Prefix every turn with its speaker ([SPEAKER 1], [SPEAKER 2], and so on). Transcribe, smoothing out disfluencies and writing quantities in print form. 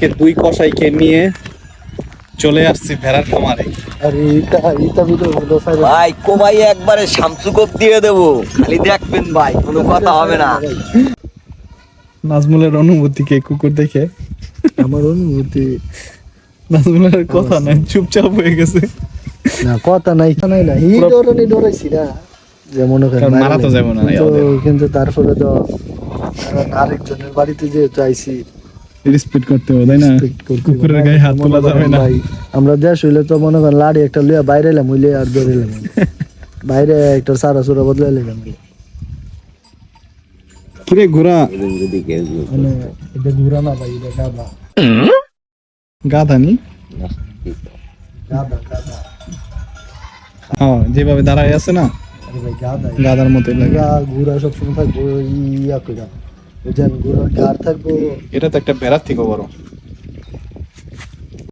[SPEAKER 1] আজকে দুই কসাইকে নিয়ে চলে আসছি ভেড়ার খামারে।
[SPEAKER 2] ভাই কোবাই একবারে শামসুকোপ দিয়ে দেবো, খালি দেখবেন ভাই, কোনো কথা হবে না।
[SPEAKER 1] নাজমুলের অনুভূতি কে কুকুর দেখে?
[SPEAKER 3] আমার অনুভূতি
[SPEAKER 1] নাজমুলের কথা নাই, চুপচাপ হয়ে গেছে।
[SPEAKER 3] না, কথা নাই না, ডরাইছি না, যে মনে করেন
[SPEAKER 1] কারণ মারা তো যাবে না
[SPEAKER 3] কিন্তু তারপরে তো আরেকজনের বাড়িতে যে চাইছি
[SPEAKER 1] রেসপেক্ট করতে হবে, তাই না? কুকুরের গায়ে হাত তোলা যাবে না।
[SPEAKER 3] আমরা দেশ হইলে তো মনে করেন লাড়ি একটা লইয়া বাইরে এলাম, হইলে আর ধরে এলাম বাইরে একটা সারা সুরা বদলাই এলাম।
[SPEAKER 1] কিরে ঘোড়া?
[SPEAKER 3] মানে এটা ঘুরা না ভাই, এটা গাধা।
[SPEAKER 1] গাধা নি?
[SPEAKER 3] গাধা গাধা।
[SPEAKER 1] হ্যাঁ, যেভাবে দাঁড়ায় আছে না,
[SPEAKER 3] আরে ভাই গাধা,
[SPEAKER 1] গাধার মতোই লাগে।
[SPEAKER 3] ঘুরা সবসময় থাকবো ইয়া কইরা, বুঝেন, ঘুরার গার থাকবো।
[SPEAKER 1] এটা তো একটা ভেড়ার থেকে বড়।